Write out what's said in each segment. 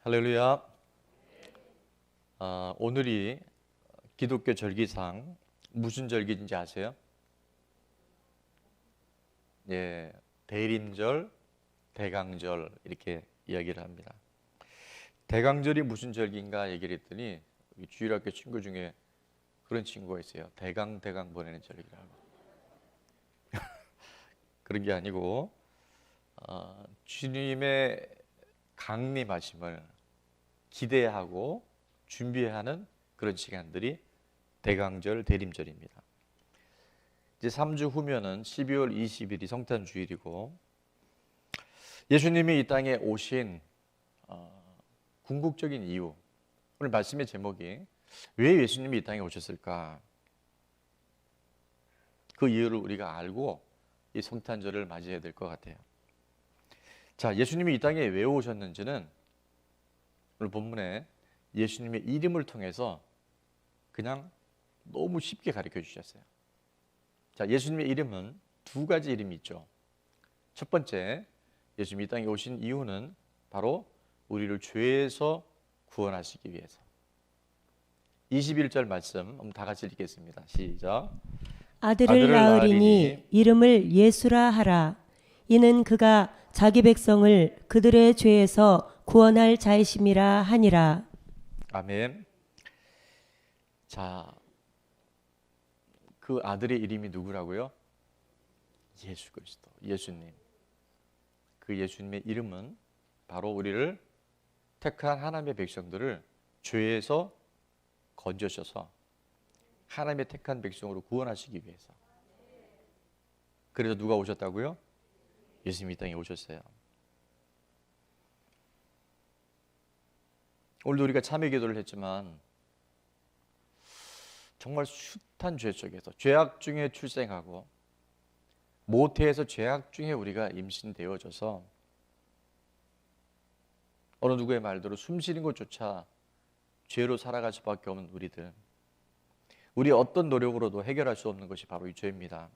할렐루야. 오늘이 기독교 절기상 무슨 절기인지 아세요? 예, 대림절, 대강절 이렇게 이야기를 합니다. 대강절이 무슨 절기인가 얘기를 했더니 주일학교 친구 중에 그런 친구가 있어요. 대강 보내는 절기라고. 그런 게 아니고 주님의 강림하심을 기대하고 준비하는 그런 시간들이 대강절, 대림절입니다. 이제 3주 후면은 12월 20일이 성탄 주일이고 예수님이 이 땅에 오신 궁극적인 이유, 오늘 말씀의 제목이 왜 예수님이 이 땅에 오셨을까? 그 이유를 우리가 알고 이 성탄절을 맞이해야 될 것 같아요. 자, 예수님이 이 땅에 왜 오셨는지는 오늘 본문에 예수님의 이름을 통해서 그냥 너무 쉽게 가르쳐 주셨어요. 자, 예수님의 이름은 두 가지 이름이 있죠. 첫 번째, 예수님이 이 땅에 오신 이유는 바로 우리를 죄에서 구원하시기 위해서. 21절 말씀 다 같이 읽겠습니다. 시작. 아들을 낳으리니 이름을 예수라 하라. 이는 그가 자기 백성을 그들의 죄에서 구원할 자이심이라 하니라. 아멘. 자, 그 아들의 이름이 누구라고요? 예수 그리스도, 예수님. 그 예수님의 이름은 바로 우리를 택한 하나님의 백성들을 죄에서 건져셔서 하나님의 택한 백성으로 구원하시기 위해서. 그래서 누가 오셨다고요? 예수님이 이 땅에 오셨어요. 오늘도 우리가 참회 기도를 했지만 정말 숱한 죄 속에서 죄악 중에 출생하고 모태에서 죄악 중에 우리가 임신되어져서 어느 누구의 말대로 숨 쉬는 것조차 죄로 살아갈 수밖에 없는 우리들, 우리 어떤 노력으로도 해결할 수 없는 것이 바로 이 죄입니다.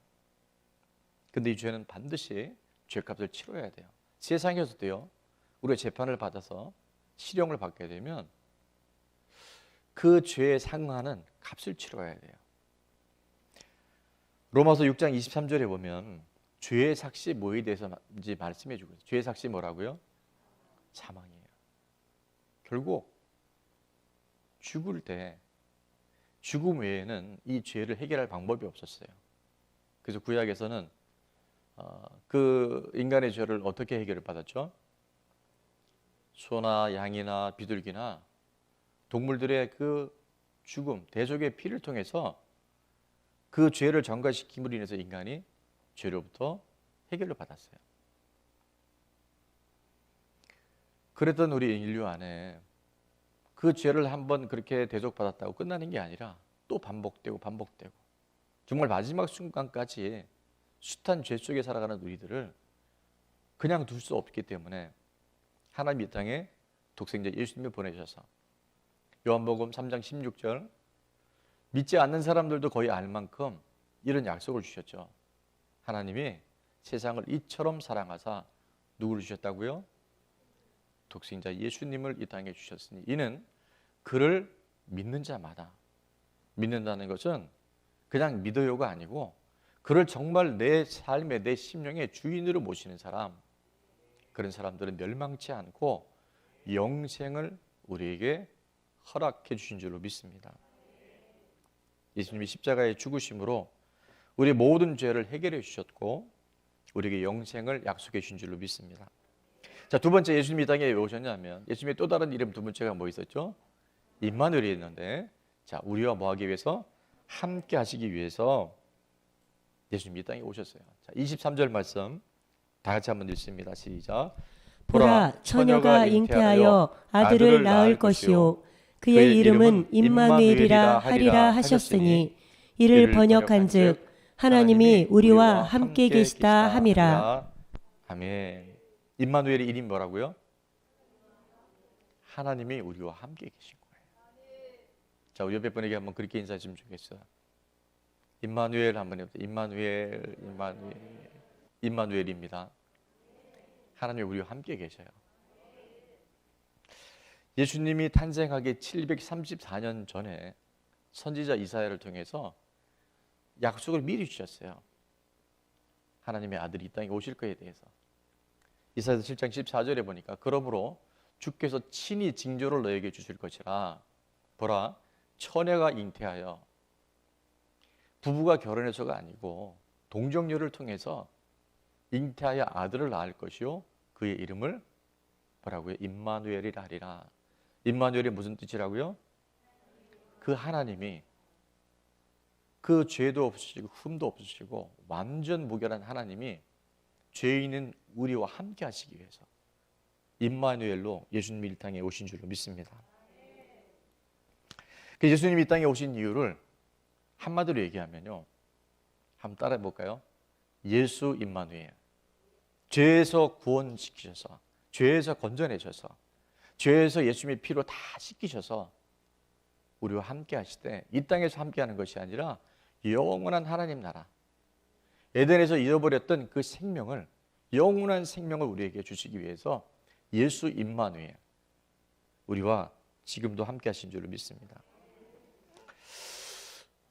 근데 이 죄는 반드시 죄값을 치러야 돼요. 세상에서도요, 우리가 재판을 받아서 실형을 받게 되면 그 죄에 상응하는 값을 치러야 돼요. 로마서 6장 23절에 보면 죄의 삭시 뭐에 대해서인지 말씀해 주고 있어요. 죄의 삭시 뭐라고요? 사망이에요. 결국 죽을 때 죽음 외에는 이 죄를 해결할 방법이 없었어요. 그래서 구약에서는 그 인간의 죄를 어떻게 해결을 받았죠? 소나 양이나 비둘기나 동물들의 그 죽음, 대속의 피를 통해서 그 죄를 전가시킴으로 인해서 인간이 죄로부터 해결을 받았어요. 그랬던 우리 인류 안에 그 죄를 한번 그렇게 대속받았다고 끝나는 게 아니라 또 반복되고 정말 마지막 순간까지 숱한 죄 속에 살아가는 우리들을 그냥 둘 수 없기 때문에 하나님이 이 땅에 독생자 예수님을 보내셔서 요한복음 3장 16절 믿지 않는 사람들도 거의 알 만큼 이런 약속을 주셨죠. 하나님이 세상을 이처럼 사랑하사 누구를 주셨다고요? 독생자 예수님을 이 땅에 주셨으니 이는 그를 믿는 자마다, 믿는다는 것은 그냥 믿어요가 아니고 그를 정말 내 삶의 내 심령의 주인으로 모시는 사람, 그런 사람들은 멸망치 않고 영생을 우리에게 허락해 주신 줄로 믿습니다. 예수님이 십자가의 죽으심으로 우리 모든 죄를 해결해 주셨고 우리에게 영생을 약속해 주신 줄로 믿습니다. 자, 두 번째, 예수님이 이 땅에 왜 오셨냐면 예수님의 또 다른 이름 두 번째가 뭐 있었죠? 임마누엘이 있는데, 자, 우리와 뭐 하기 위해서? 함께 하시기 위해서 예수님이 이 땅에 오셨어요. 자, 23절 말씀 다 같이 한번 읽습니다. 시작. 보라, 처녀가 잉태하여 아들을 낳을 것이요 그의 이름은 임마누엘이라 하리라 하셨으니 이를 번역한즉 하나님이 우리와 함께 계시다 함이라. 아멘. 임마누엘의 이름이 뭐라고요? 하나님이 우리와 함께 계신 거예요. 자, 우리 옆에 분에게 한번 그렇게 인사했으면 좋겠어요. 임마누엘 한번 해보세요. 임마누엘입니다. 하나님이 우리와 함께 계셔요. 예수님이 탄생하기 734년 전에 선지자 이사야를 통해서 약속을 미리 주셨어요. 하나님의 아들이 이 땅에 오실 거에 대해서. 이사야서 7장 14절에 보니까 그러므로 주께서 친히 징조를 너에게 주실 것이라. 보라, 처녀가 잉태하여, 부부가 결혼해서가 아니고 동정녀를 통해서 잉태하여 아들을 낳을 것이요 그의 이름을 뭐라고요? 임마누엘이라 하리라. 임마누엘이 무슨 뜻이라고요? 그 하나님이, 그 죄도 없으시고 흠도 없으시고 완전 무결한 하나님이 죄인은 우리와 함께 하시기 위해서 임마누엘로 예수님이 이 땅에 오신 줄로 믿습니다. 그 예수님이 이 땅에 오신 이유를 한마디로 얘기하면요, 한번 따라해 볼까요? 예수 임마누엘. 죄에서 구원시키셔서, 죄에서 건져내셔서, 죄에서 예수님의 피로 다 씻기셔서 우리와 함께 하시되, 이 땅에서 함께 하는 것이 아니라 영원한 하나님 나라, 에덴에서 잃어버렸던 그 생명을, 영원한 생명을 우리에게 주시기 위해서 예수 임마누엘, 우리와 지금도 함께 하신 줄로 믿습니다.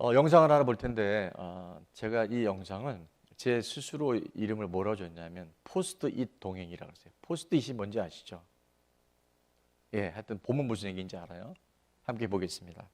영상을 하나 볼 텐데, 제가 이 영상은 제 스스로 이름을 뭐라고 줬냐면 포스트잇 동행이라고 했어요. 포스트잇이 뭔지 아시죠? 예, 하여튼 보면 무슨 얘기인지 알아요? 함께 보겠습니다.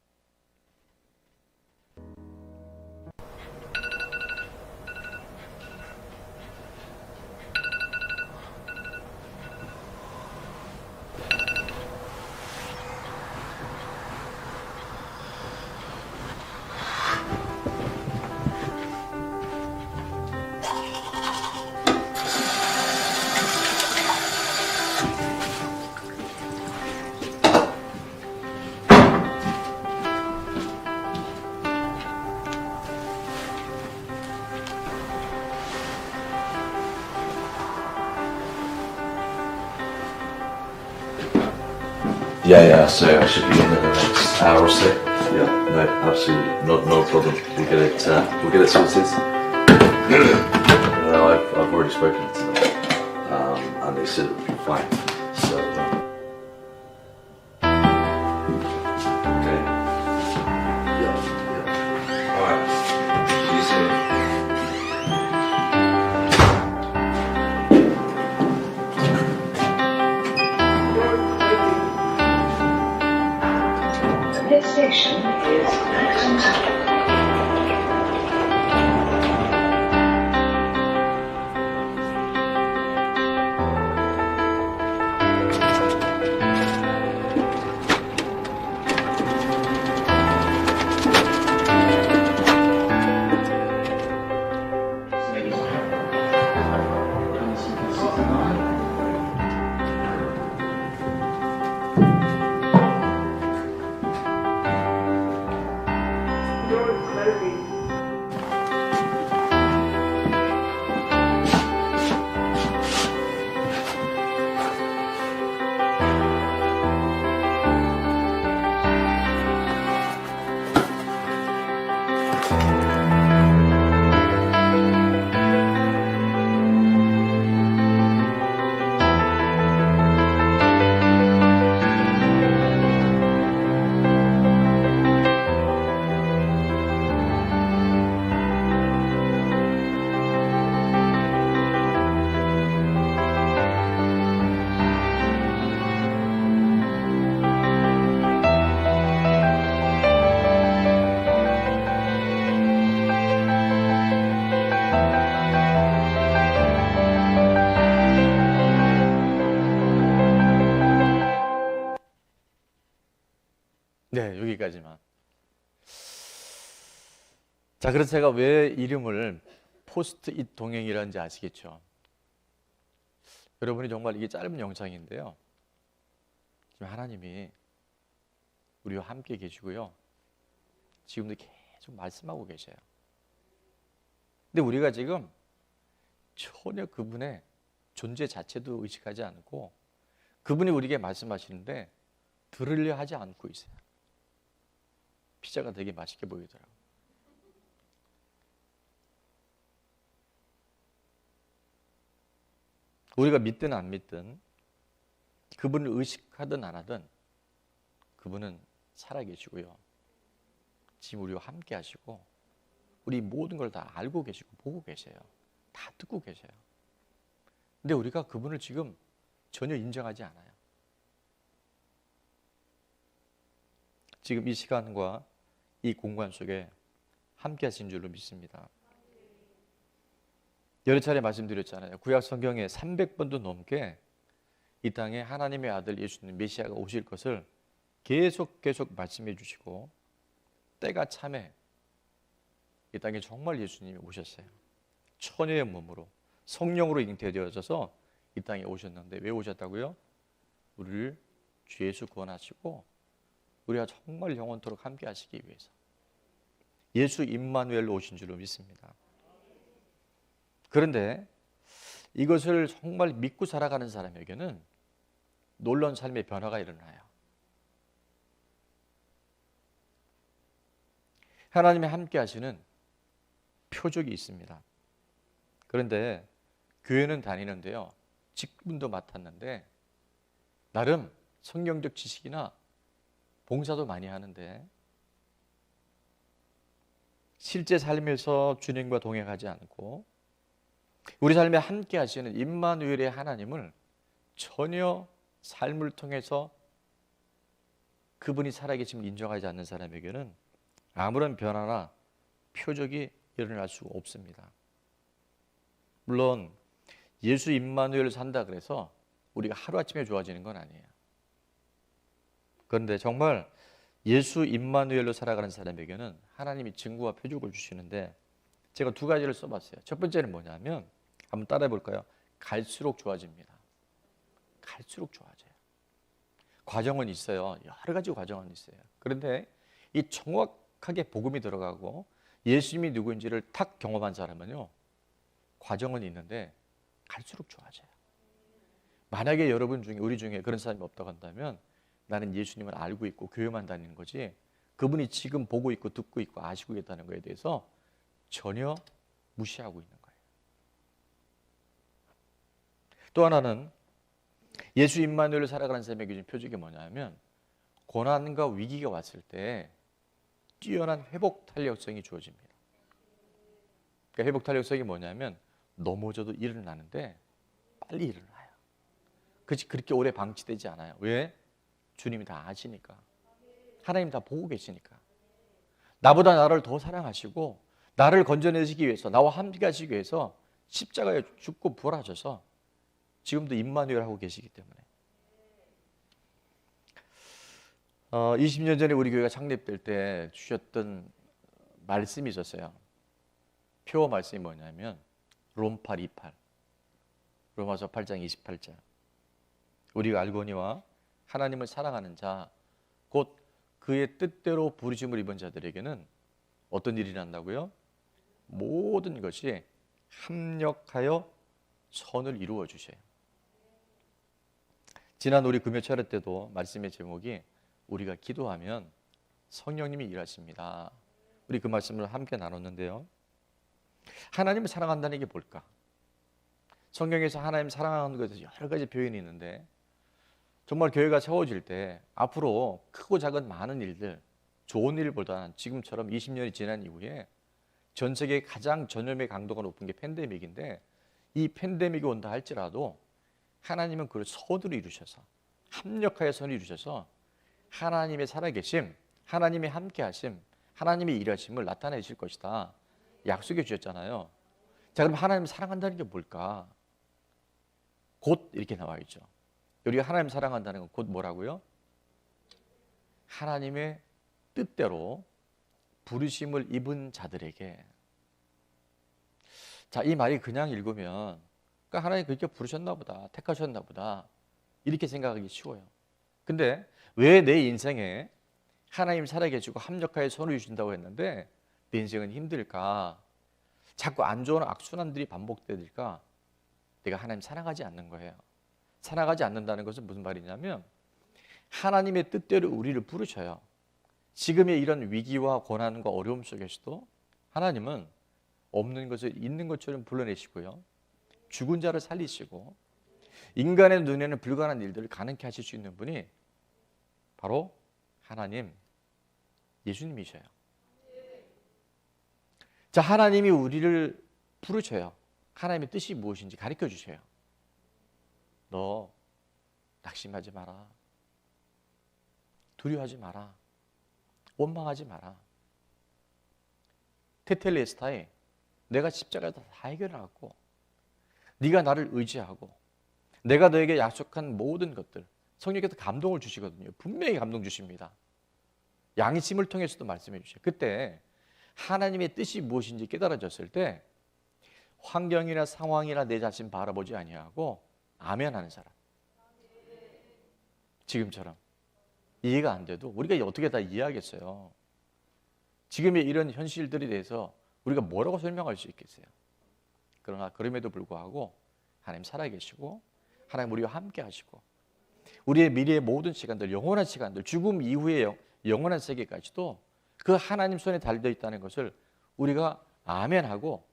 Yeah, so I should be in the next hour or so. Yeah, no, absolutely, no problem. We'll get it sorted. No, I've already spoken to them, and they said it would be fine. So, okay. Yeah. All right. See you soon. This station is Acton Tower. 네, 여기까지만. 자, 그래서 제가 왜 이름을 포스트잇 동행이라는지 아시겠죠? 여러분이 정말 이게 짧은 영상인데요, 지금 하나님이 우리와 함께 계시고요, 지금도 계속 말씀하고 계셔요. 근데 우리가 지금 전혀 그분의 존재 자체도 의식하지 않고 그분이 우리에게 말씀하시는데 들으려 하지 않고 있어요. 피자가 되게 맛있게 보이더라고요. 우리가 믿든 안 믿든, 그분을 의식하든 안 하든 그분은 살아계시고요. 지금 우리와 함께 하시고 우리 모든 걸 다 알고 계시고 보고 계세요. 다 듣고 계세요. 근데 우리가 그분을 지금 전혀 인정하지 않아요. 지금 이 시간과 이 공간 속에 함께 하신 줄로 믿습니다. 여러 차례 말씀드렸잖아요. 구약 성경에 300번도 넘게 이 땅에 하나님의 아들 예수님 메시아가 오실 것을 계속 말씀해 주시고 때가 참에 이 땅에 정말 예수님이 오셨어요. 처녀의 몸으로 성령으로 잉태되어져서 이 땅에 오셨는데 왜 오셨다고요? 우리를 죄에서 구원하시고 우리가 정말 영원토록 함께 하시기 위해서 예수 임마누엘로 오신 줄로 믿습니다. 그런데 이것을 정말 믿고 살아가는 사람에게는 놀라운 삶의 변화가 일어나요. 하나님이 함께 하시는 표적이 있습니다. 그런데 교회는 다니는데요. 직분도 맡았는데 나름 성경적 지식이나 봉사도 많이 하는데 실제 삶에서 주님과 동행하지 않고 우리 삶에 함께 하시는 임마누엘의 하나님을 전혀 삶을 통해서 그분이 살아계심을 인정하지 않는 사람에게는 아무런 변화나 표적이 일어날 수가 없습니다. 물론 예수 임마누엘을 산다 그래서 우리가 하루아침에 좋아지는 건 아니에요. 그런데 정말 예수 임마누엘로 살아가는 사람에게는 하나님이 증거와 표적을 주시는데 제가 두 가지를 써봤어요. 첫 번째는 뭐냐면 한번 따라해 볼까요? 갈수록 좋아집니다. 갈수록 좋아져요. 과정은 있어요. 여러 가지 과정은 있어요. 그런데 이 정확하게 복음이 들어가고 예수님이 누구인지를 탁 경험한 사람은요, 과정은 있는데 갈수록 좋아져요. 만약에 여러분 중에 우리 중에 그런 사람이 없다고 한다면 나는 예수님을 알고 있고 교회만 다니는 거지 그분이 지금 보고 있고 듣고 있고 아시고 있다는 것에 대해서 전혀 무시하고 있는 거예요. 또 하나는 예수 임마누엘을 살아가는 사람에게 주는 표적이 뭐냐면 고난과 위기가 왔을 때 뛰어난 회복 탄력성이 주어집니다. 그러니까 회복 탄력성이 뭐냐면 넘어져도 일어나는데 빨리 일어나요. 그렇게 오래 방치되지 않아요. 왜? 주님이 다 아시니까. 하나님 다 보고 계시니까. 나보다 나를 더 사랑하시고 나를 건져내시기 위해서 나와 함께 하시기 위해서 십자가에 죽고 부활하셔서 지금도 임마누엘 하고 계시기 때문에 20년 전에 우리 교회가 창립될 때 주셨던 말씀이 있었어요. 표 말씀이 뭐냐면 롬8 28 로마서 8장 28절 우리가 알거니와 하나님을 사랑하는 자 곧 그의 뜻대로 부르심을 입은 자들에게는 어떤 일이 난다고요? 모든 것이 합력하여 선을 이루어 주셔요. 지난 우리 금요 차례 때도 말씀의 제목이 우리가 기도하면 성령님이 일하십니다. 우리 그 말씀을 함께 나눴는데요. 하나님을 사랑한다는 게 뭘까? 성경에서 하나님 사랑하는 것에 여러 가지 표현이 있는데 정말 교회가 세워질 때 앞으로 크고 작은 많은 일들, 좋은 일보다는 지금처럼 20년이 지난 이후에 전 세계 가장 전염의 강도가 높은 게 팬데믹인데 이 팬데믹이 온다 할지라도 하나님은 그걸 선으로 이루셔서 합력하여 선을 이루셔서 하나님의 살아계심, 하나님의 함께하심, 하나님의 일하심을 나타내실 것이다. 약속해 주셨잖아요. 자, 그럼 하나님을 사랑한다는 게 뭘까? 곧 이렇게 나와 있죠. 우리가 하나님 사랑한다는 건 곧 뭐라고요? 하나님의 뜻대로 부르심을 입은 자들에게. 자, 이 말이 그냥 읽으면 그러니까 하나님 그렇게 부르셨나 보다, 택하셨나 보다 이렇게 생각하기 쉬워요. 근데 왜 내 인생에 하나님 살아계시고 합력하여 선을 주신다고 했는데 내 인생은 힘들까? 자꾸 안 좋은 악순환들이 반복되니까 내가 하나님 사랑하지 않는 거예요. 사랑하지 않는다는 것은 무슨 말이냐면 하나님의 뜻대로 우리를 부르셔요. 지금의 이런 위기와 고난과 어려움 속에서도 하나님은 없는 것을 있는 것처럼 불러내시고요. 죽은 자를 살리시고 인간의 눈에는 불가능한 일들을 가능케 하실 수 있는 분이 바로 하나님, 예수님이셔요. 자, 하나님이 우리를 부르셔요. 하나님의 뜻이 무엇인지 가르쳐 주셔요. 너 낙심하지 마라. 두려워하지 마라. 원망하지 마라. 테텔레스타에 내가 십자가에서 다 해결해놨고 네가 나를 의지하고 내가 너에게 약속한 모든 것들, 성령께서 감동을 주시거든요. 분명히 감동 주십니다. 양심을 통해서도 말씀해 주셔요. 그때 하나님의 뜻이 무엇인지 깨달아졌을 때 환경이나 상황이나 내 자신 바라보지 아니하고 아멘하는 사람. 지금처럼 이해가 안 돼도 우리가 어떻게 다 이해하겠어요. 지금의 이런 현실들에 대해서 우리가 뭐라고 설명할 수 있겠어요. 그러나 그럼에도 불구하고 하나님 살아계시고 하나님 우리와 함께 하시고 우리의 미래의 모든 시간들, 영원한 시간들, 죽음 이후의 영원한 세계까지도 그 하나님 손에 달려 있다는 것을 우리가 아멘하고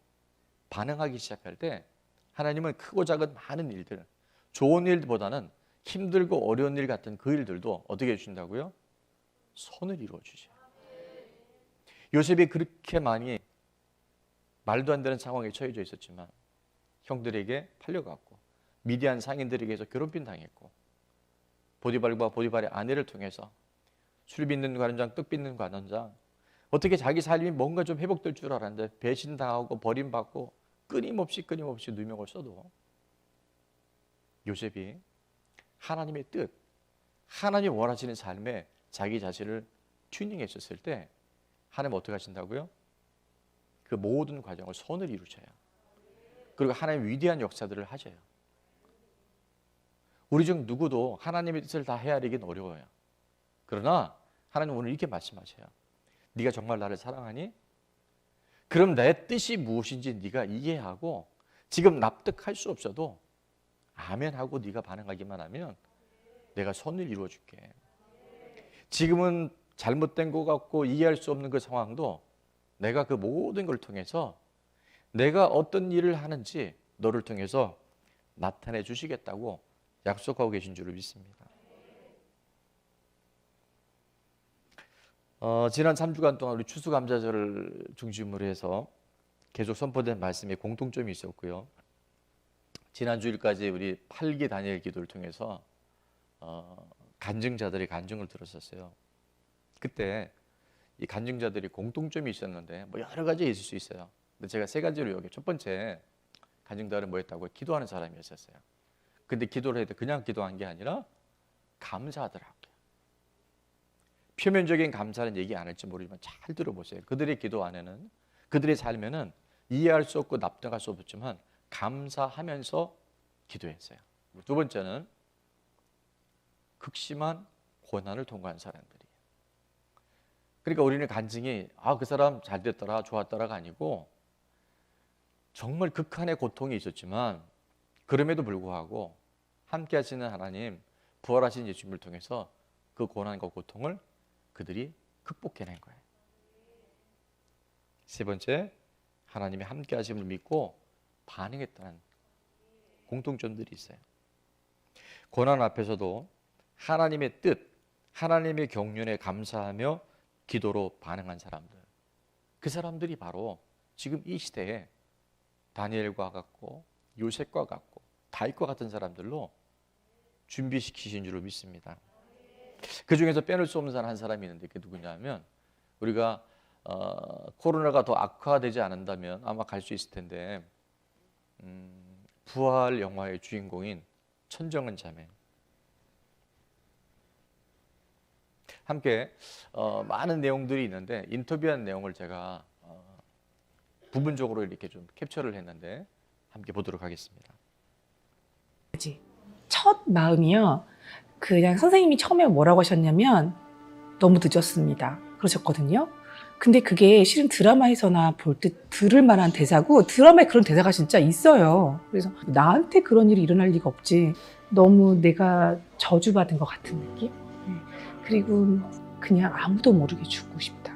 반응하기 시작할 때 하나님은 크고 작은 많은 일들, 좋은 일보다는 힘들고 어려운 일 같은 그 일들도 어떻게 해주신다고요? 선을 이루어 주셔요. 요셉이 그렇게 많이 말도 안 되는 상황에 처해져 있었지만 형들에게 팔려갔고 미디안 상인들에게서 괴롭힘 당했고 보디발과 보디발의 아내를 통해서 술 빚는 관원장, 떡 빚는 관원장, 어떻게 자기 삶이 뭔가 좀 회복될 줄 알았는데 배신당하고 버림받고 끊임없이 누명을 써도 요셉이 하나님의 뜻, 하나님이 원하시는 삶에 자기 자신을 튜닝했었을 때 하나님 어떻게 하신다고요? 그 모든 과정을 선을 이루셔요. 그리고 하나님 위대한 역사들을 하셔요. 우리 중 누구도 하나님의 뜻을 다 헤아리긴 어려워요. 그러나 하나님 오늘 이렇게 말씀하셔요. 네가 정말 나를 사랑하니? 그럼 내 뜻이 무엇인지 네가 이해하고 지금 납득할 수 없어도 아멘하고 네가 반응하기만 하면 내가 선을 이루어줄게. 지금은 잘못된 것 같고 이해할 수 없는 그 상황도 내가 그 모든 걸 통해서 내가 어떤 일을 하는지 너를 통해서 나타내 주시겠다고 약속하고 계신 줄을 믿습니다. 지난 3주간 동안 우리 추수감사절을 중심으로 해서 계속 선포된 말씀에 공통점이 있었고요. 지난 주일까지 우리 8기 다니엘 기도를 통해서 간증자들의 간증을 들었었어요. 그때 이 간증자들이 공통점이 있었는데 뭐 여러 가지 있을 수 있어요. 근데 제가 세 가지로 여기 첫 번째 간증자들은 뭐였다고요? 기도하는 사람이었었어요. 근데 기도를 해도 그냥 기도한 게 아니라 감사하더라고요. 표면적인 감사는 얘기 안 할지 모르지만 잘 들어보세요. 그들의 기도 안에는, 그들의 삶에는 이해할 수 없고 납득할 수 없지만 감사하면서 기도했어요. 두 번째는 극심한 고난을 통과한 사람들이에요. 그러니까 우리는 간증이 그 사람 잘 됐더라, 좋았더라가 아니고 정말 극한의 고통이 있었지만 그럼에도 불구하고 함께 하시는 하나님, 부활하신 예수님을 통해서 그 고난과 고통을 그들이 극복해낸 거예요. 세 번째, 하나님이 함께 하심을 믿고 반응했다는 공통점들이 있어요. 고난 앞에서도 하나님의 뜻, 하나님의 경륜에 감사하며 기도로 반응한 사람들, 그 사람들이 바로 지금 이 시대에 다니엘과 같고 요셉과 같고 다윗과 같은 사람들로 준비시키신 줄로 믿습니다. 그 중에서 빼놓을 수 없는 사람 한 사람이 있는데 그게 누구냐면 우리가 코로나가 더 악화되지 않는다면 아마 갈 수 있을 텐데 부활 영화의 주인공인 천정은 자매 함께 많은 내용들이 있는데 인터뷰한 내용을 제가 부분적으로 이렇게 좀 캡처를 했는데 함께 보도록 하겠습니다. 첫 마음이요. 그냥 선생님이 처음에 뭐라고 하셨냐면 너무 늦었습니다. 그러셨거든요. 근데 그게 실은 드라마에서나 볼 때 들을 만한 대사고 드라마에 그런 대사가 진짜 있어요. 그래서 나한테 그런 일이 일어날 리가 없지. 너무 내가 저주받은 것 같은 느낌? 그리고 그냥 아무도 모르게 죽고 싶다.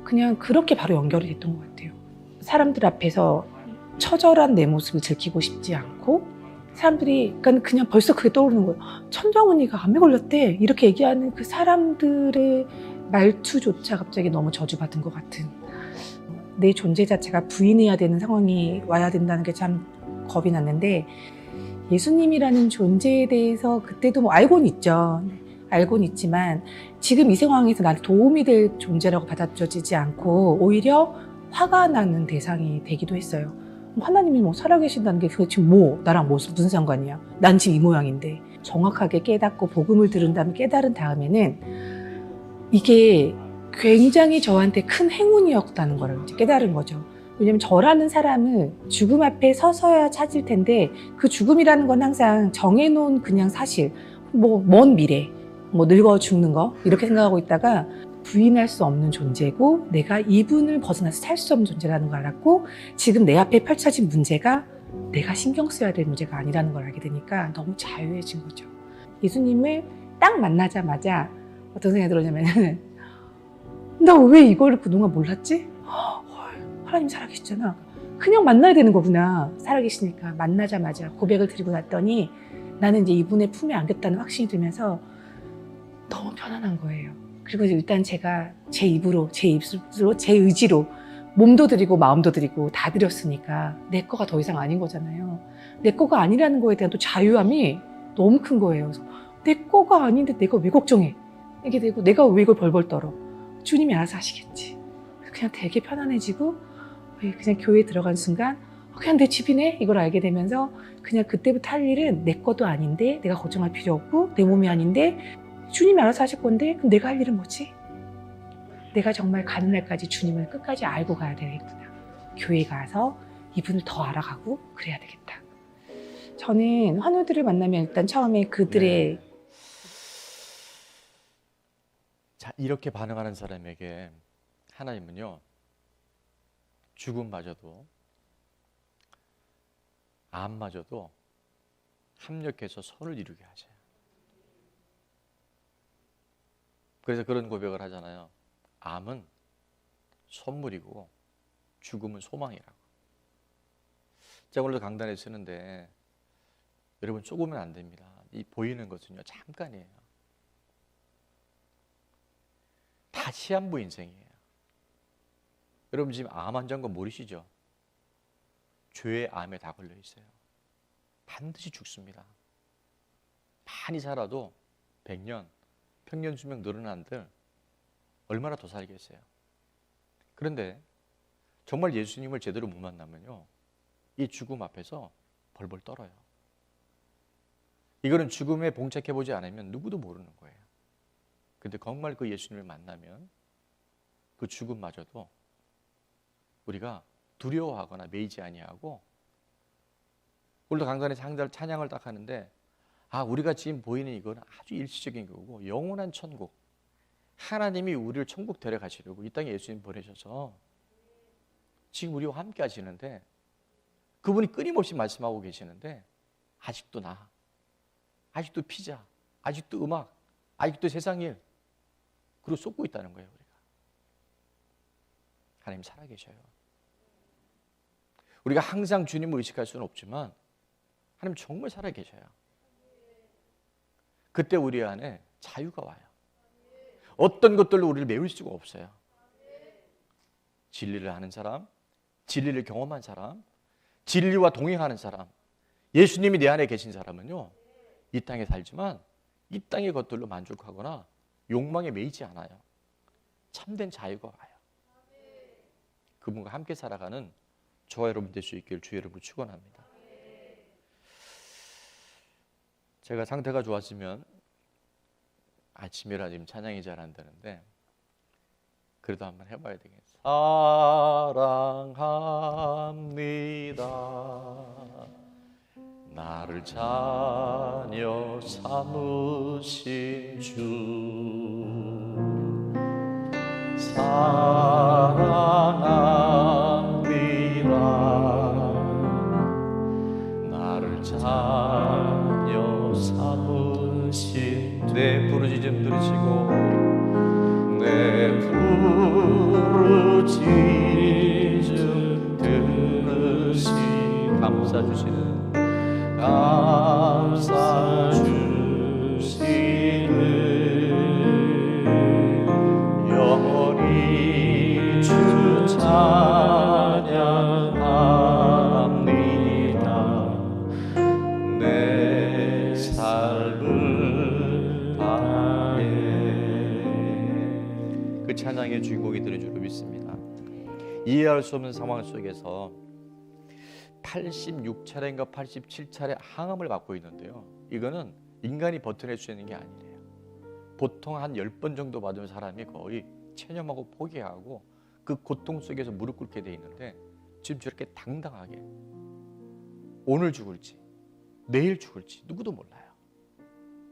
그냥 그렇게 바로 연결이 됐던 것 같아요. 사람들 앞에서 처절한 내 모습을 들키고 싶지 않고 사람들이 그러니까 그냥 벌써 그게 떠오르는 거예요. 천정언니가 암에 걸렸대. 이렇게 얘기하는 그 사람들의 말투조차 갑자기 너무 저주받은 것 같은, 내 존재 자체가 부인해야 되는 상황이 와야 된다는 게 참 겁이 났는데, 예수님이라는 존재에 대해서 그때도 뭐 알고는 있죠. 알고는 있지만 지금 이 상황에서 나한테 도움이 될 존재라고 받아들여지지 않고 오히려 화가 나는 대상이 되기도 했어요. 하나님이 뭐 살아계신다는 게 도대체 뭐 나랑 무슨 상관이야? 난 지금 이 모양인데. 정확하게 깨닫고 복음을 들은 다음에 깨달은 다음에는 이게 굉장히 저한테 큰 행운이었다는 걸 이제 깨달은 거죠. 왜냐면 저라는 사람은 죽음 앞에 서서야 찾을 텐데, 그 죽음이라는 건 항상 정해놓은 그냥 사실, 뭐 먼 미래, 뭐 늙어 죽는 거 이렇게 생각하고 있다가 부인할 수 없는 존재고 내가 이분을 벗어나서 살 수 없는 존재라는 걸 알았고, 지금 내 앞에 펼쳐진 문제가 내가 신경 써야 될 문제가 아니라는 걸 알게 되니까 너무 자유해진 거죠. 예수님을 딱 만나자마자 어떤 생각이 들었냐면은 나 왜 이거를 그동안 몰랐지? 하나님 살아계시잖아. 그냥 만나야 되는 거구나. 살아계시니까. 만나자마자 고백을 드리고 났더니 나는 이제 이분의 품에 안겼다는 확신이 들면서 너무 편안한 거예요. 그리고 일단 제가 제 입으로, 제 입술로, 제 의지로 몸도 드리고 마음도 드리고 다 드렸으니까 내 거가 더 이상 아닌 거잖아요. 내 거가 아니라는 거에 대한 또 자유함이 너무 큰 거예요. 그래서 내 거가 아닌데 내가 왜 걱정해? 이게 되고 내가 왜 이걸 벌벌 떨어? 주님이 알아서 하시겠지. 그냥 되게 편안해지고 그냥 교회에 들어간 순간 그냥 내 집이네 이걸 알게 되면서 그냥 그때부터 할 일은 내 것도 아닌데 내가 걱정할 필요 없고 내 몸이 아닌데 주님이 알아서 하실 건데 그럼 내가 할 일은 뭐지? 내가 정말 가는 날까지 주님을 끝까지 알고 가야 되겠구나. 교회에 가서 이분을 더 알아가고 그래야 되겠다. 저는 환우들을 만나면 일단 처음에 그들의 자, 이렇게 반응하는 사람에게 하나님은요, 죽음마저도 암마저도 합력해서 선을 이루게 하셔요. 그래서 그런 고백을 하잖아요. 암은 선물이고 죽음은 소망이라고. 제가 오늘도 강단에 쓰는데 여러분 쪼으면 안 됩니다. 이 보이는 것은요 잠깐이에요. 다 시한부 인생이에요. 여러분 지금 암 환자인 거 모르시죠? 죄의 암에 다 걸려 있어요. 반드시 죽습니다. 많이 살아도 100년, 평년 수명 늘어난들 얼마나 더 살겠어요. 그런데 정말 예수님을 제대로 못 만나면요, 이 죽음 앞에서 벌벌 떨어요. 이거는 죽음에 봉착해보지 않으면 누구도 모르는 거예요. 근데 정말 그 예수님을 만나면 그 죽음마저도 우리가 두려워하거나 매이지 아니하고, 오늘도 강단에 찬양을 딱 하는데 우리가 지금 보이는 이건 아주 일시적인 거고 영원한 천국, 하나님이 우리를 천국 데려가시려고 이 땅에 예수님 보내셔서 지금 우리와 함께 하시는데, 그분이 끊임없이 말씀하고 계시는데 아직도 아직도 피자, 아직도 음악, 아직도 세상 일 그리고 쏟고 있다는 거예요. 우리가 하나님 살아계셔요. 우리가 항상 주님을 의식할 수는 없지만 하나님 정말 살아계셔요. 그때 우리 안에 자유가 와요. 어떤 것들로 우리를 메울 수가 없어요. 진리를 아는 사람, 진리를 경험한 사람, 진리와 동행하는 사람, 예수님이 내 안에 계신 사람은요, 이 땅에 살지만 이 땅의 것들로 만족하거나 욕망에 매이지 않아요. 참된 자유가 와요. 그분과 함께 살아가는 저와 여러분 될 수 있기를 주 여러분을 축원합니다. 제가 상태가 좋았으면 아침이라 지금 찬양이 잘 안 되는데 그래도 한번 해봐야 되겠어요. 사랑합니다. 나를 자녀 삼으신 주, 사랑합니다. 나를 자녀 삼으신 내 부르짖음 들으시고, 내 부르짖음 들으시 감싸주시는 우리 주 찬양합니다. 내 삶을 다해. 그 찬양의 주인공이 되는 줄로 믿습니다. 이해할 수 없는 상황 속에서 86차례인가 87차례 항암을 받고 있는데요. 이거는 인간이 버텨낼 수 있는 게 아니래요. 보통 한 10번 정도 받은 사람이 거의 체념하고 포기하고 그 고통 속에서 무릎 꿇게 돼 있는데 지금 저렇게 당당하게 오늘 죽을지 내일 죽을지 누구도 몰라요.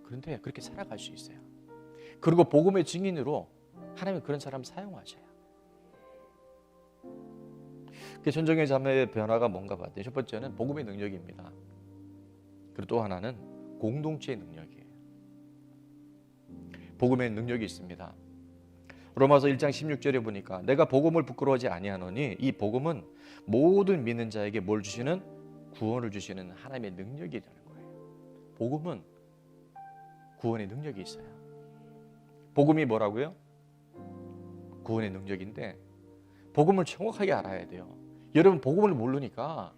그런데 그렇게 살아갈 수 있어요. 그리고 복음의 증인으로 하나님은 그런 사람 사용하셔요. 전정의 자매의 변화가 뭔가 봤더니 첫 번째는 복음의 능력입니다. 그리고 또 하나는 공동체의 능력이에요. 복음의 능력이 있습니다. 로마서 1장 16절에 보니까 내가 복음을 부끄러워하지 아니하노니 이 복음은 모든 믿는 자에게 뭘 주시는? 구원을 주시는 하나님의 능력이라는 거예요. 복음은 구원의 능력이 있어요. 복음이 뭐라고요? 구원의 능력인데 복음을 정확하게 알아야 돼요. 여러분 복음을 모르니까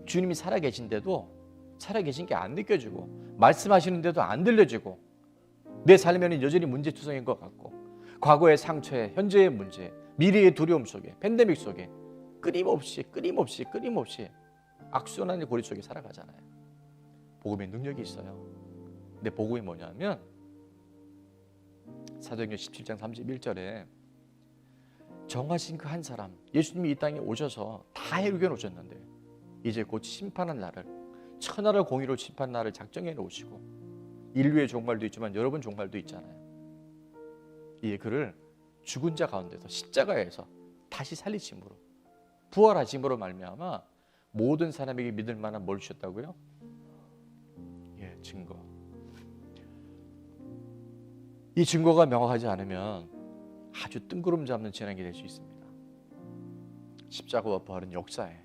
주님이 살아계신데도 살아계신 게 안 느껴지고 말씀하시는데도 안 들려지고 내 삶에는 여전히 문제투성인 것 같고 과거의 상처에 현재의 문제 미래의 두려움 속에 팬데믹 속에 끊임없이 악순환의 고리 속에 살아가잖아요. 복음의 능력이 있어요. 근데 복음이 뭐냐면 사도행전 17장 31절에 정하신 그 한 사람 예수님이 이 땅에 오셔서 다 해결해 놓으셨는데 이제 곧 심판한 날을 천하를 공의로 심판 날을 작정해 놓으시고 인류의 종말도 있지만 여러분 종말도 있잖아요. 이 그를 죽은 자 가운데서 십자가에서 다시 살리심으로 부활하심으로 말미암아 모든 사람에게 믿을 만한 뭘 주셨다고요? 예, 증거. 이 증거가 명확하지 않으면 아주 뜬구름 잡는 재난이 될 수 있습니다. 십자가와 부활은 역사예요.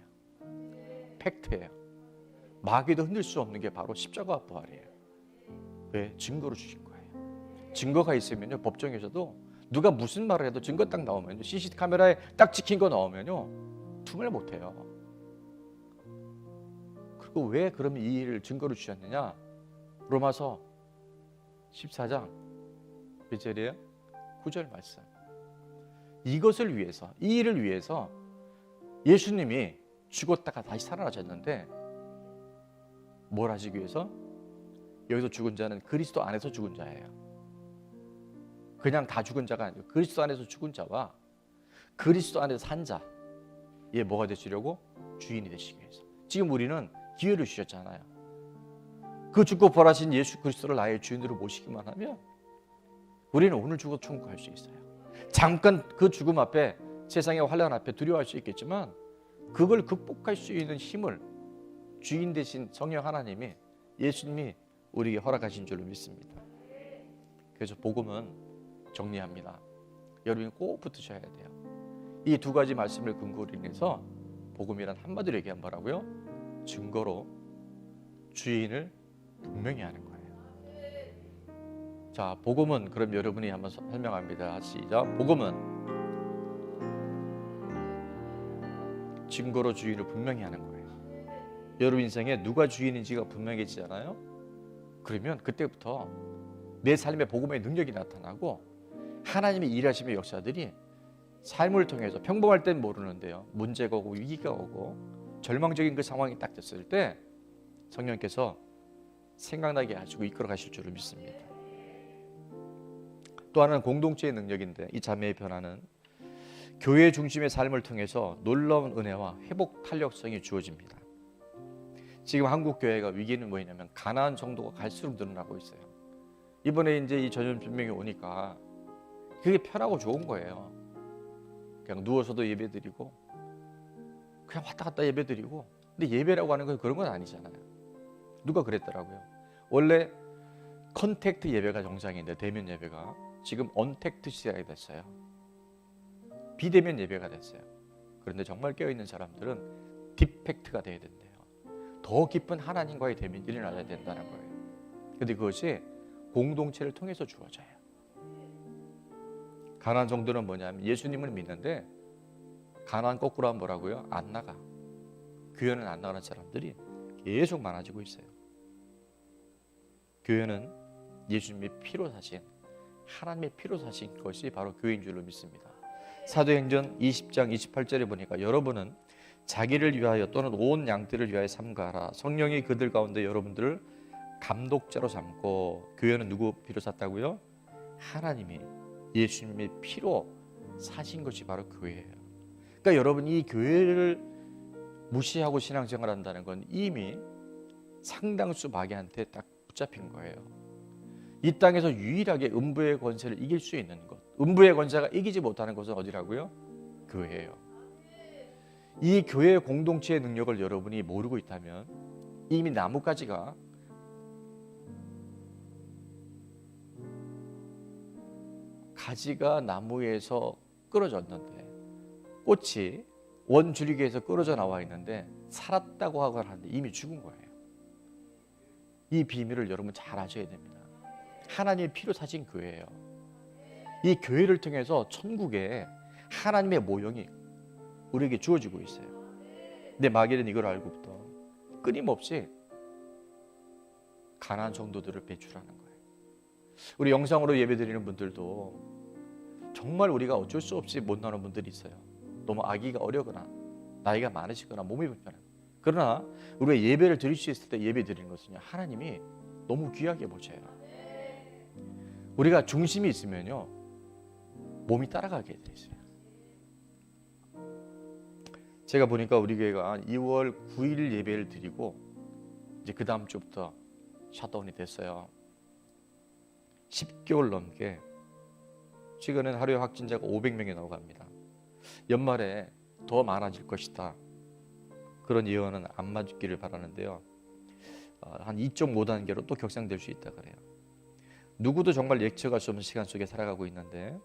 팩트예요. 마귀도 흔들 수 없는 게 바로 십자가와 부활이에요. 왜? 증거로 주신 거예요. 증거가 있으면요 법정에서도 누가 무슨 말을 해도 증거 딱 나오면요 CCTV 카메라에 딱 찍힌 거 나오면요 투명을 못해요. 그리고 왜 그러면 이 일을 증거로 주셨느냐? 로마서 14장 몇 절이에요? 9절 말씀. 이것을 위해서 이 일을 위해서 예수님이 죽었다가 다시 살아나셨는데 뭘 하시기 위해서? 여기서 죽은 자는 그리스도 안에서 죽은 자예요. 그냥 다 죽은 자가 아니고 그리스도 안에서 죽은 자와 그리스도 안에서 산 자, 얘 뭐가 되시려고? 주인이 되시기 위해서. 지금 우리는 기회를 주셨잖아요. 그 죽고 부활하신 예수 그리스도를 나의 주인으로 모시기만 하면 우리는 오늘 죽어도 천국 갈 수 있어요. 잠깐 그 죽음 앞에 세상의 환난 앞에 두려워할 수 있겠지만 그걸 극복할 수 있는 힘을 주인 되신 성령 하나님이 예수님이 우리에게 허락하신 줄로 믿습니다. 그래서 복음은 정리합니다. 여러분이 꼭 붙으셔야 돼요. 이 두 가지 말씀을 근거로 인해서 복음이란 한마디로 얘기하면 뭐라고요? 증거로 주인을 분명히 하는 거예요. 자, 복음은 그럼 여러분이 한번 설명합니다. 시작. 복음은 증거로 주인을 분명히 하는 거예요. 여러분 인생에 누가 주인인지가 분명해지잖아요. 그러면 그때부터 내 삶에 복음의 능력이 나타나고 하나님의 일하심의 역사들이 삶을 통해서 평범할 땐 모르는데요. 문제가 오고 위기가 오고 절망적인 그 상황이 딱 됐을 때 성령께서 생각나게 하시고 이끌어 가실 줄을 믿습니다. 또 하나는 공동체의 능력인데 이 자매의 변화는 교회 중심의 삶을 통해서 놀라운 은혜와 회복 탄력성이 주어집니다. 지금 한국 교회가 위기는 뭐냐면 가난한 정도가 갈수록 늘어나고 있어요. 이번에 이제 이 전염병이 오니까 그게 편하고 좋은 거예요. 그냥 누워서도 예배드리고 그냥 왔다 갔다 예배드리고 근데 예배라고 하는 건 그런 건 아니잖아요. 누가 그랬더라고요. 원래 컨택트 예배가 정상인데 대면 예배가 지금 언택트 시대가 됐어요. 비대면 예배가 됐어요. 그런데 정말 깨어있는 사람들은 딥팩트가 돼야 된대요. 더 깊은 하나님과의 대면이 일어나야 된다는 거예요. 그런데 그것이 공동체를 통해서 주어져요. 가난한 정도는 뭐냐면 예수님을 믿는데 가난 거꾸로 하면 뭐라고요? 안 나가. 교회는 안 나가는 사람들이 계속 많아지고 있어요. 교회는 예수님의 피로 사신, 하나님의 피로 사신 것이 바로 교회인 줄로 믿습니다. 사도행전 20장 28절에 보니까 여러분은 자기를 위하여 또는 온 양떼를 위하여 삼가하라. 성령이 그들 가운데 여러분들을 감독자로 삼고, 교회는 누구 피로 샀다고요? 하나님이 예수님의 피로 사신 것이 바로 교회예요. 그러니까 여러분, 이 교회를 무시하고 신앙생활 한다는 건 이미 상당수 마귀한테 딱 붙잡힌 거예요. 이 땅에서 유일하게 음부의 권세를 이길 수 있는 것, 음부의 권세가 이기지 못하는 것은 어디라고요? 교회예요. 이 교회의 공동체의 능력을 여러분이 모르고 있다면 이미 나뭇가지가 가지가 나무에서 끊어졌는데 꽃이 원줄기에서 끊어져 나와 있는데 살았다고 하는데 이미 죽은 거예요. 이 비밀을 여러분 잘 아셔야 됩니다. 하나님의 피로 사신 교회예요. 이 교회를 통해서 천국에 하나님의 모형이 우리에게 주어지고 있어요. 근데 마귀는 이걸 알고부터 끊임없이 가난한 성도들을 배출하는 거예요. 우리 영상으로 예배드리는 분들도 정말 우리가 어쩔 수 없이 못 나오는 분들이 있어요. 너무 아기가 어려거나 나이가 많으시거나 몸이 불편해요. 그러나 우리가 예배를 드릴 수 있을 때 예배 드리는 것은요, 하나님이 너무 귀하게 보셔요. 우리가 중심이 있으면요 몸이 따라가게 돼 있어요. 제가 보니까 우리 교회가 2월 9일 예배를 드리고 이제 그 다음 주부터 셧다운이 됐어요. 10개월 넘게 최근엔 하루에 확진자가 500명이 나오갑니다. 연말에 더 많아질 것이다. 그런 예언은 안 맞기를 바라는데요. 한 2.5단계로 또 격상될 수 있다 그래요. 누구도 정말 예측할 수 없는 시간 속에 살아가고 있는데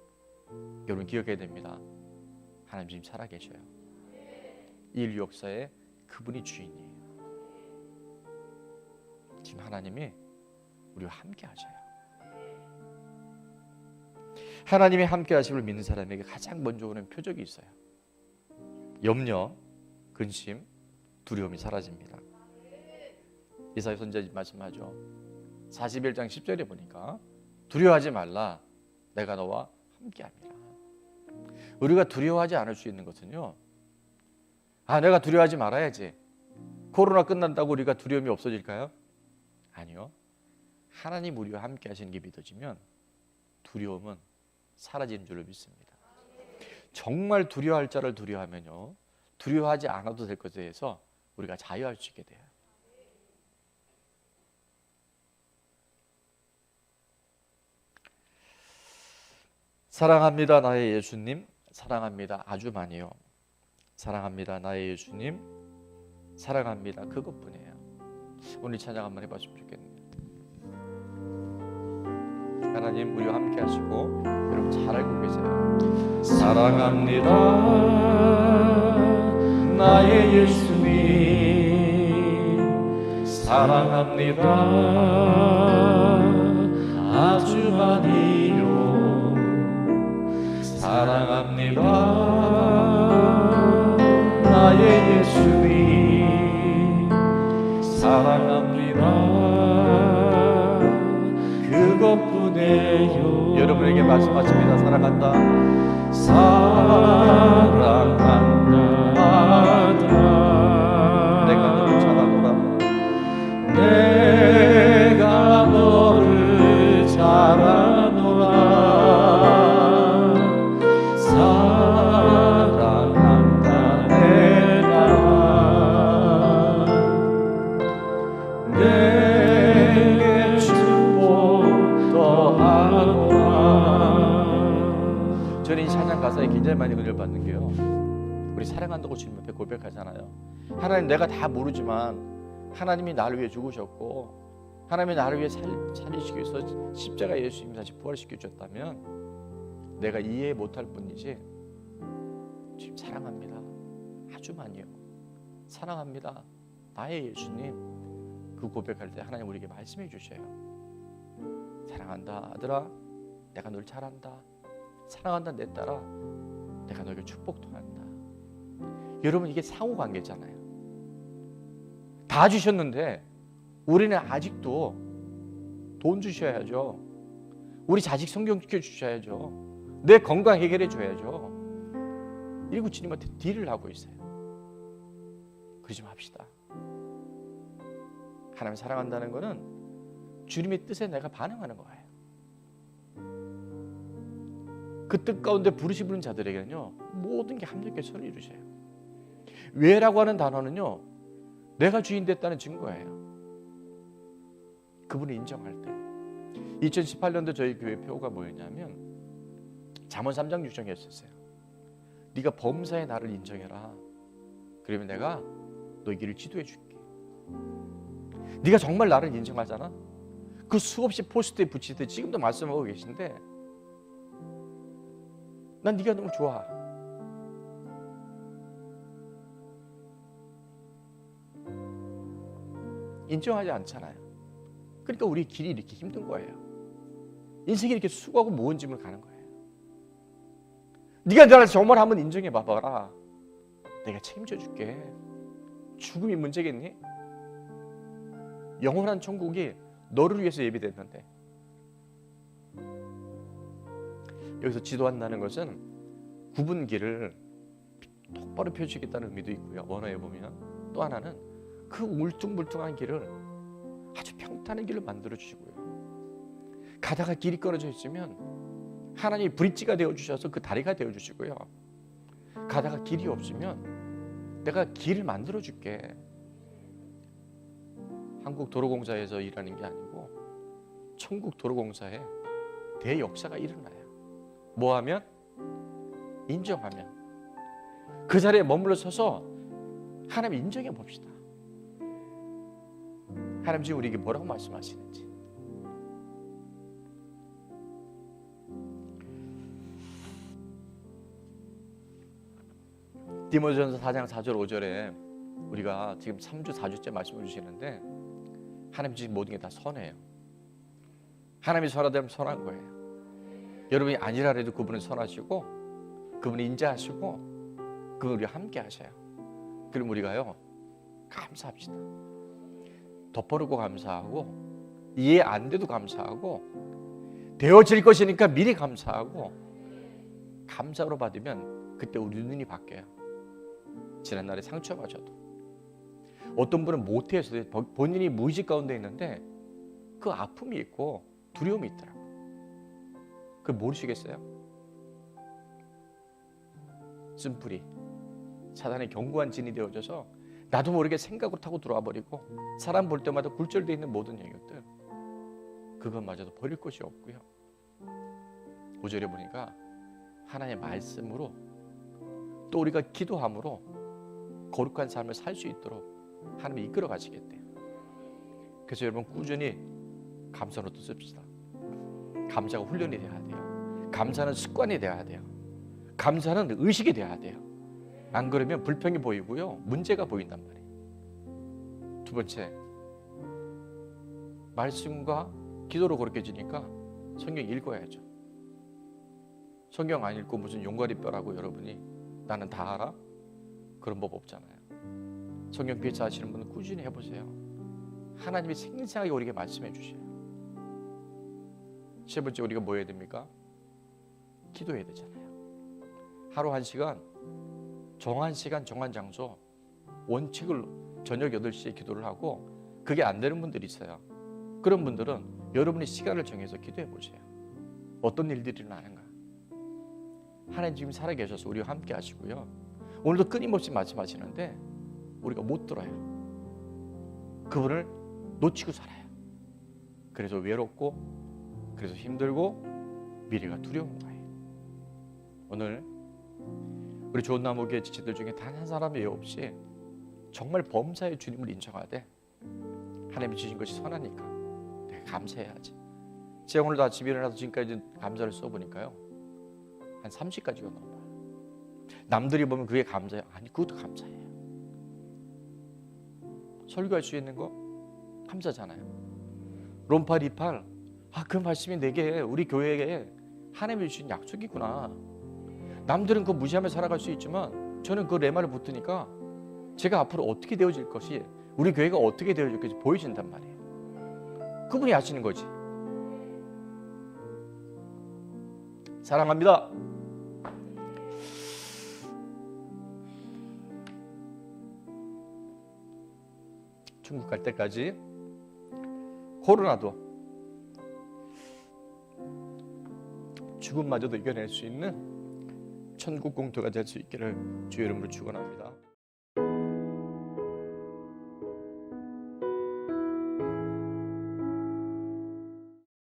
여러분 기억해야 됩니다. 하나님 지금 살아계셔요. 인류 역사에 그분이 주인이에요. 지금 하나님이 우리와 함께 하셔요. 하나님이 함께 하심을 믿는 사람에게 가장 먼저 오는 표적이 있어요. 염려, 근심, 두려움이 사라집니다. 이사야 선지자 말씀하죠. 41장 10절에 보니까 두려워하지 말라, 내가 너와 함께합니다. 우리가 두려워하지 않을 수 있는 것은요, 내가 두려워하지 말아야지, 코로나 끝난다고 우리가 두려움이 없어질까요? 아니요. 하나님 우리와 함께 하시는 게 믿어지면 두려움은 사라지는 줄로 믿습니다. 정말 두려워할 자를 두려워하면요, 두려워하지 않아도 될 것에 대해서 우리가 자유할 수 있게 돼요. 사랑합니다 나의 예수님, 사랑합니다 아주 많이요. 사랑합니다 나의 예수님, 사랑합니다 그것뿐이에요. 오늘 찬양 한번 해봤으면 좋겠네요. 하나님 우리와 함께 하시고 여러분 잘 알고 계세요. 사랑합니다 나의 예수님, 사랑합니다 아주 많이요. 사랑합니다 나의 예수님, 사랑합니다 그것뿐이에요. 여러분에게 말씀하십니다. 사랑한다, 사랑한다. 내가 너를 잘하노라, 내가 너를 잘하노라. 사랑한다 내가 내게 축복 더하노라. 저는 이 찬양 가사에 굉장히 많이 은혜를 받는 게요, 우리 사랑한다고 주님 앞에 고백하잖아요. 하나님 내가 다 모르지만 하나님이 나를 위해 죽으셨고 하나님이 나를 위해 살리시기 위해서 십자가 예수님이 다시 부활시켜 주셨다면 내가 이해 못할 뿐이지 지금 사랑합니다 아주 많이요. 사랑합니다 나의 예수님, 그 고백할 때 하나님 우리에게 말씀해 주셔요. 사랑한다 아들아, 내가 널 잘한다. 사랑한다 내 딸아, 내가 너에게 축복도 한다. 여러분, 이게 상호관계잖아요. 다 주셨는데 우리는 아직도 돈 주셔야죠. 우리 자식 성경시켜 주셔야죠. 내 건강 해결해 줘야죠. 이러고 주님한테 딜을 하고 있어요. 그러지 맙시다. 하나님 사랑한다는 것은 주님의 뜻에 내가 반응하는 거예요. 그 뜻 가운데 부르시 부른 자들에게는요, 모든 게 합력해 선을 이루셔요. 왜라고 하는 단어는요, 내가 주인 됐다는 증거예요. 그분을 인정할 때. 2018년도 저희 교회 표가 뭐였냐면 잠언 3장 6절이었어요. 네가 범사에 나를 인정해라. 그러면 내가 너의 길을 지도해 줄게. 네가 정말 나를 인정하잖아. 그 수없이 포스트에 붙이듯 지금도 말씀하고 계신데 난 네가 너무 좋아. 인정하지 않잖아요. 그러니까 우리 길이 이렇게 힘든 거예요. 인생이 이렇게 수고하고 무거운 짐을 가는 거예요. 네가 나를 정말 한번 인정해 봐봐라. 내가 책임져 줄게. 죽음이 문제겠니? 영원한 천국이 너를 위해서 예비됐는데. 여기서 지도한다는 것은 굽은 길을 똑바로 펴주겠다는 의미도 있고요. 원어에 보면 또 하나는 그 울퉁불퉁한 길을 아주 평탄한 길로 만들어 주시고요. 가다가 길이 끊어져 있으면 하나님이 브릿지가 되어 주셔서 그 다리가 되어 주시고요. 가다가 길이 없으면 내가 길을 만들어 줄게. 한국도로공사에서 일하는 게 아니고 천국도로공사에 대역사가 일어나요. 뭐 하면? 인정하면. 그 자리에 머물러 서서 하나님 인정해 봅시다. 하나님 지금 우리에게 뭐라고 말씀하시는지. 디모데전서 4장 4절 5절에 우리가 지금 3주 4주째 말씀을 주시는데 하나님 지금 모든 게 다 선해요. 하나님이 선하다면 선한 거예요. 여러분이 아니라 해도 그분은 선하시고 그분이 인자하시고 그분 우리와 함께 하셔요. 그럼 우리가요 감사합시다. 덮어놓고 감사하고 이해 안 돼도 감사하고 되어질 것이니까 미리 감사하고 감사로 받으면 그때 우리 눈이 바뀌어요. 지난날에 상처받아도 어떤 분은 모태에서 본인이 무의식 가운데 있는데 그 아픔이 있고 두려움이 있더라고요. 그걸 모르시겠어요? 쓴뿌리 사단의 견고한 진이 되어져서 나도 모르게 생각으로 타고 들어와 버리고 사람 볼 때마다 굴절되어 있는 모든 영역들 그것마저도 버릴 것이 없고요. 5절에 보니까 하나님의 말씀으로 또 우리가 기도함으로 거룩한 삶을 살 수 있도록 하나님이 이끌어 가시겠대요. 그래서 여러분 꾸준히 감사로 또 씁시다. 감사가 훈련이 돼야 돼요. 감사는 습관이 돼야 돼요. 감사는 의식이 돼야 돼요. 안 그러면 불평이 보이고요. 문제가 보인단 말이에요. 두 번째, 말씀과 기도로 거룩해지니까 성경 읽어야죠. 성경 안 읽고 무슨 용가리 뼈라고 여러분이 나는 다 알아? 그런 법 없잖아요. 성경 피해자 하시는 분은 꾸준히 해보세요. 하나님이 생생하게 우리에게 말씀해 주셔요. 세 번째, 우리가 뭐 해야 됩니까? 기도해야 되잖아요. 하루 1시간, 정한 시간, 정한 장소, 원칙을 저녁 8시에 기도를 하고 그게 안 되는 분들이 있어요. 그런 분들은 여러분이 시간을 정해서 기도해 보세요. 어떤 일들이 일어나는가. 하나님 지금 살아계셔서 우리와 함께 하시고요. 오늘도 끊임없이 말씀하시는데 우리가 못 들어요. 그분을 놓치고 살아요. 그래서 외롭고 그래서 힘들고 미래가 두려운 거예요. 오늘 우리 좋은 나무교회 지체들 중에 단 한 사람 외 없이 정말 범사의 주님을 인정하되 하나님이 주신 것이 선하니까 내가 감사해야지. 제가 오늘도 아침에 일어나서 지금까지 감사를 써보니까요 한 30가지가 넘어요. 남들이 보면 그게 감사해요. 아니 그것도 감사해요. 설교할 수 있는 거 감사잖아요. 롬파 리팔 그 말씀이 내게 우리 교회에 하나님이 주신 약속이구나. 남들은 그거 무시하며 살아갈 수 있지만 저는 그 레마를 붙드니까 제가 앞으로 어떻게 되어질 것이, 우리 교회가 어떻게 되어질 것이 보여진단 말이에요. 그분이 아시는 거지. 사랑합니다. 천국 갈 때까지 코로나도 죽음마저도 이겨낼 수 있는 천국 공토가 될 수 있기를 주의 이름으로 축원합니다.